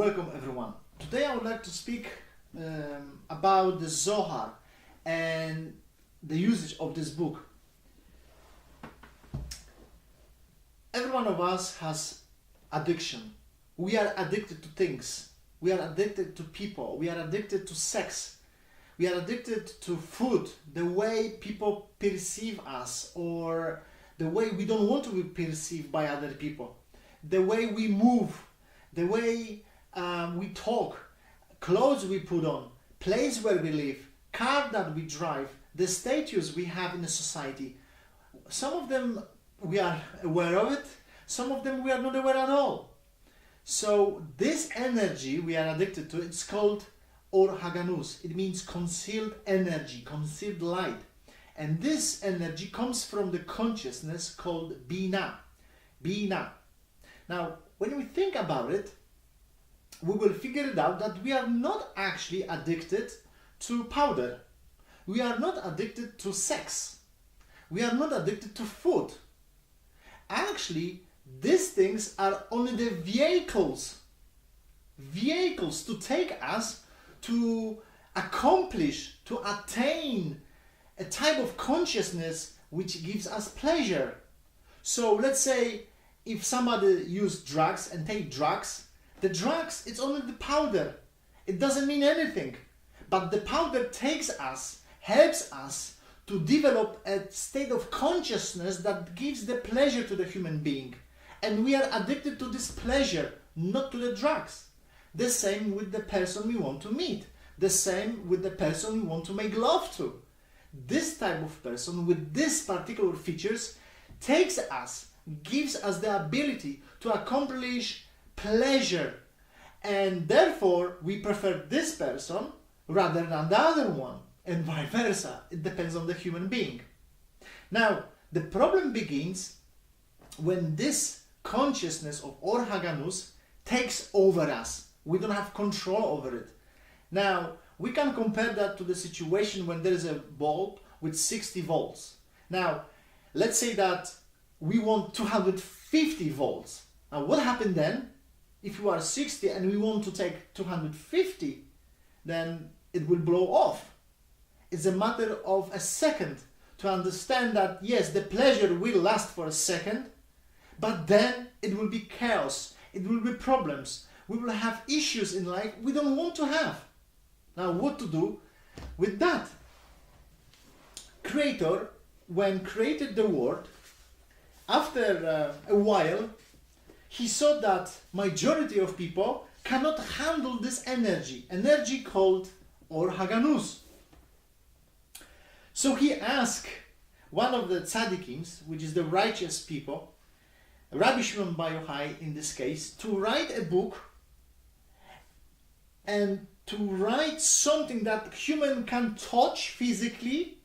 Welcome everyone. Today I would like to speak about the Zohar and the usage of this book. Every one of us has addiction. We are addicted to things. We are addicted to people. We are addicted to sex. We are addicted to food, the way people perceive us, or the way we don't want to be perceived by other people, the way we move, the way we talk, clothes we put on, place where we live, car that we drive, the status we have in the society. Some of them we are aware of it, some of them we are not aware at all. So this energy we are addicted to, it's called Or Haganus. It means concealed energy, concealed light. And this energy comes from the consciousness called Bina. Bina. Now, when we think about it, we will figure it out that we are not actually addicted to powder. We are not addicted to sex. We are not addicted to food. Actually, these things are only the vehicles to take us to accomplish, to attain a type of consciousness which gives us pleasure. So let's say if somebody use drugs and take drugs, the drugs, it's only the powder. It doesn't mean anything. But the powder takes us, helps us to develop a state of consciousness that gives the pleasure to the human being. And we are addicted to this pleasure, not to the drugs. The same with the person we want to meet. The same with the person we want to make love to. This type of person with these particular features takes us, gives us the ability to accomplish pleasure, and therefore we prefer this person rather than the other one, and vice versa. It depends on the human being. Now, the problem begins when this consciousness of Or Haganus takes over us. We don't have control over it. Now, we can compare that to the situation when there is a bulb with 60 volts. Now, let's say that we want 250 volts. Now, what happened then? If you are 60 and we want to take 250, then it will blow off. It's a matter of a second to understand that, yes, the pleasure will last for a second, but then it will be chaos. It will be problems. We will have issues in life we don't want to have. Now, what to do with that? Creator, when created the world, after a while, he saw that majority of people cannot handle this energy called Or Haganus. So he asked one of the tzaddikim, which is the righteous people, Rabbi Shimon Bar Yochai in this case, to write a book and to write something that human can touch physically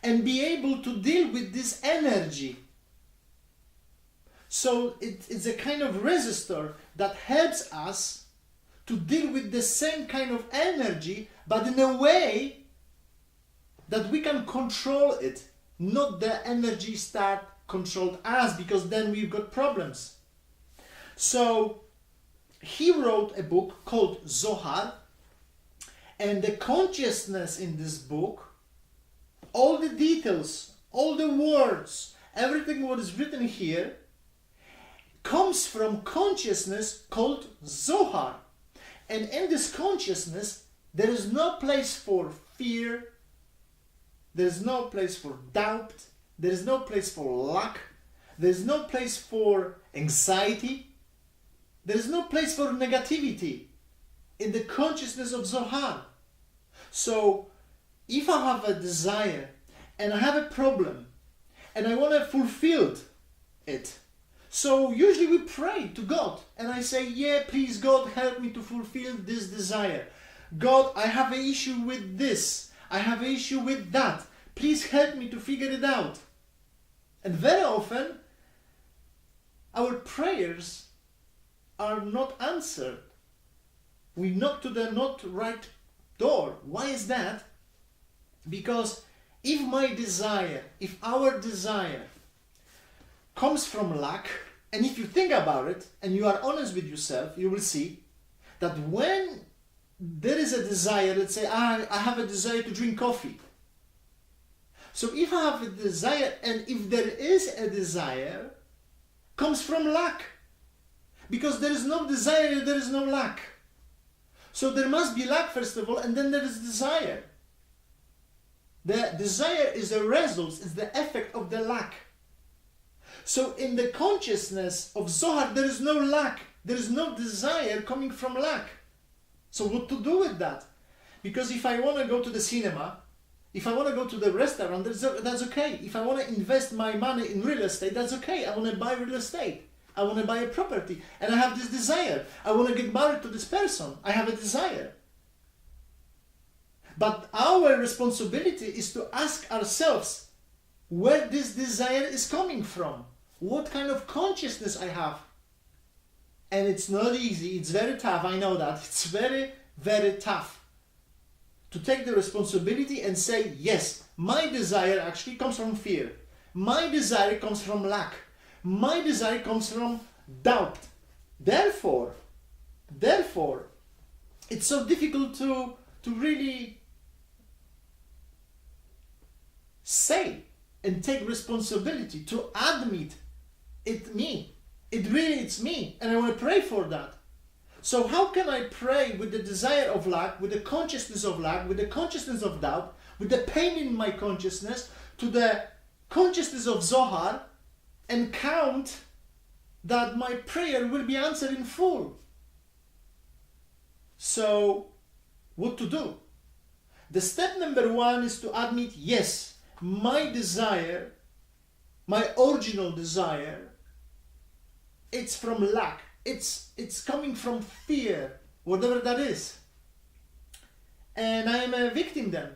and be able to deal with this energy. So it's a kind of resistor that helps us to deal with the same kind of energy, but in a way that we can control it, not the energy start controlled us, because then we've got problems. So he wrote a book called Zohar, and the consciousness in this book, all the details, all the words, everything what is written here comes from consciousness called Zohar. And in this consciousness, there is no place for fear, there is no place for doubt, there is no place for lack, there is no place for anxiety, there is no place for negativity in the consciousness of Zohar. So, if I have a desire and I have a problem and I want to fulfill it, so usually we pray to God and I say, yeah, please God, help me to fulfill this desire. God, I have an issue with this. I have an issue with that. Please help me to figure it out. And very often, our prayers are not answered. We knock to the not right door. Why is that? Because if my desire, if our desire comes from lack, and if you think about it and you are honest with yourself, you will see that when there is a desire, let's say I have a desire to drink coffee. So if I have a desire, and if there is a desire, comes from lack. Because there is no desire, there is no lack. So there must be lack first of all, and then there is desire. The desire is the result, is the effect of the lack. So in the consciousness of Zohar, there is no lack. There is no desire coming from lack. So what to do with that? Because if I want to go to the cinema, if I want to go to the restaurant, that's okay. If I want to invest my money in real estate, that's okay. I want to buy real estate. I want to buy a property. And I have this desire. I want to get married to this person. I have a desire. But our responsibility is to ask ourselves where this desire is coming from. What kind of consciousness I have. And it's not easy. It's very tough. I know that. It's very, very tough to take the responsibility and say, yes, my desire actually comes from fear. My desire comes from lack. My desire comes from doubt. Therefore, it's so difficult to really say and take responsibility, to admit it's me. It's me, and I want to pray for that. So how can I pray with the desire of lack, with the consciousness of lack, with the consciousness of doubt, with the pain in my consciousness, to the consciousness of Zohar, and count that my prayer will be answered in full? So, what to do? The step number one is to admit, yes, my desire, my original desire, it's from lack. It's coming from fear, whatever that is. And I am a victim then.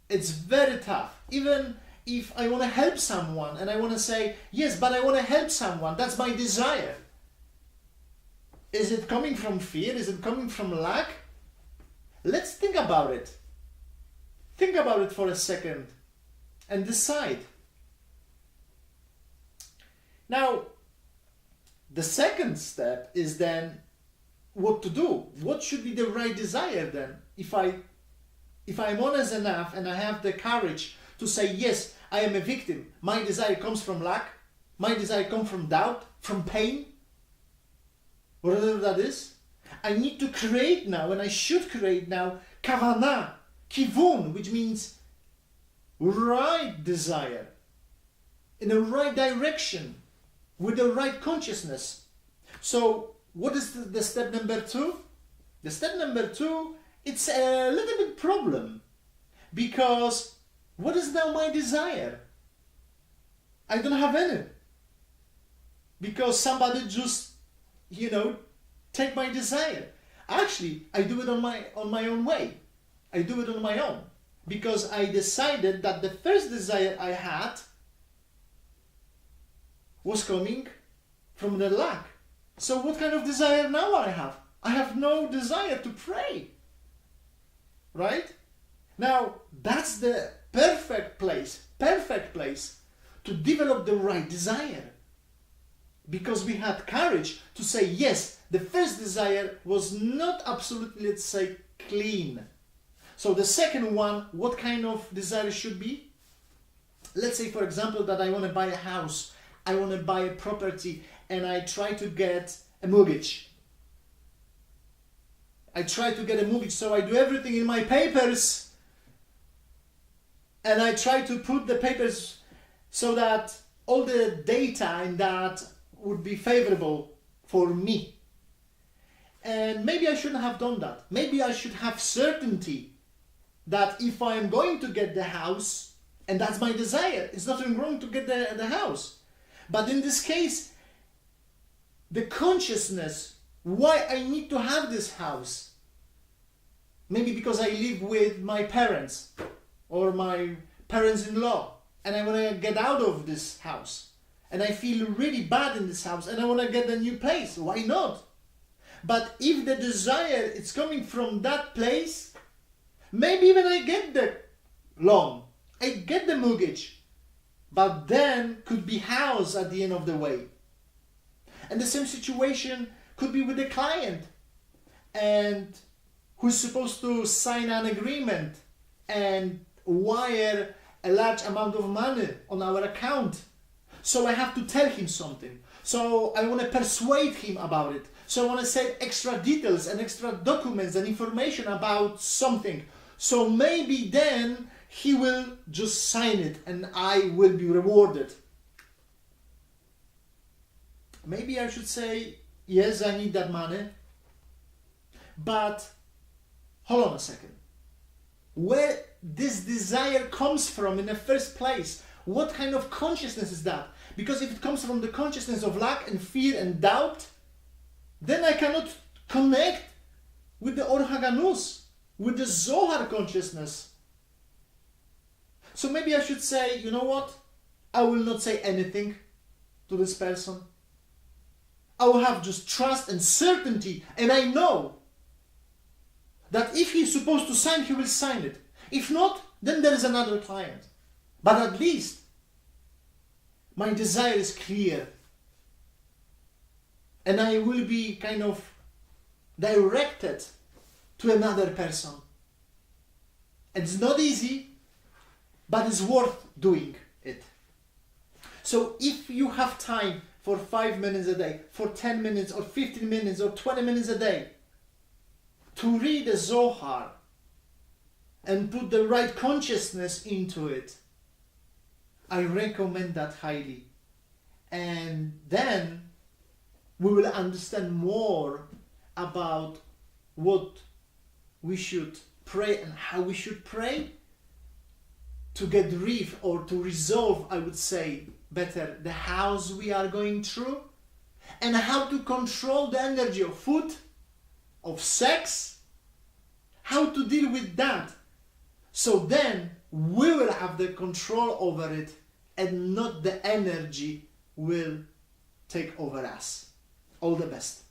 It's very tough. Even if I want to help someone and I want to say, yes, but I want to help someone, that's my desire. Is it coming from fear? Is it coming from lack? Let's think about it. Think about it for a second and decide. Now, the second step is then what to do. What should be the right desire then? If I'm honest enough and I have the courage to say, yes, I am a victim. My desire comes from lack. My desire comes from doubt, from pain, whatever that is. I need to create now, and I should create now, kavanah, kivun, which means right desire, in the right direction, with the right consciousness. So what is the step number two? The step number two, it's a little bit problem, because what is now my desire? I don't have any, because somebody just, take my desire. Actually, I do it on my own way. I do it on my own, because I decided that the first desire I had was coming from the lack. So what kind of desire now I have? I have no desire to pray. Right? Now, that's the perfect place to develop the right desire. Because we had courage to say, yes, the first desire was not absolutely, let's say, clean. So the second one, what kind of desire should be? Let's say, for example, that I want to buy a house. I want to buy a property, and I try to get a mortgage. So I do everything in my papers, and I try to put the papers so that all the data in that would be favorable for me. And maybe I shouldn't have done that. Maybe I should have certainty that if I am going to get the house, and that's my desire, it's nothing wrong to get the house. But in this case, the consciousness, why I need to have this house. Maybe because I live with my parents or my parents-in-law, and I want to get out of this house. And I feel really bad in this house, and I want to get a new place. Why not? But if the desire is coming from that place, maybe even I get the loan, I get the mortgage, but then could be house at the end of the way. And the same situation could be with the client. and who's supposed to sign an agreement and wire a large amount of money on our account. So I have to tell him something. So I want to persuade him about it. So I want to say extra details and extra documents and information about something. So maybe then he will just sign it and I will be rewarded. Maybe I should say, yes, I need that money. But hold on a second. Where this desire comes from in the first place? What kind of consciousness is that? Because if it comes from the consciousness of lack and fear and doubt, then I cannot connect with the Or Haganus, with the Zohar consciousness. So maybe I should say, you know what? I will not say anything to this person. I will have just trust and certainty, and I know that if he's supposed to sign, he will sign it. If not, then there is another client. But at least my desire is clear. And I will be kind of directed to another person. It's not easy, but it's worth doing it. So if you have time for 5 minutes a day, for 10 minutes or 15 minutes or 20 minutes a day, to read the Zohar and put the right consciousness into it, I recommend that highly. And then we will understand more about what we should pray and how we should pray to get rid or to resolve, I would say better, the house we are going through, and how to control the energy of food, of sex, how to deal with that. So then we will have the control over it and not the energy will take over us. All the best.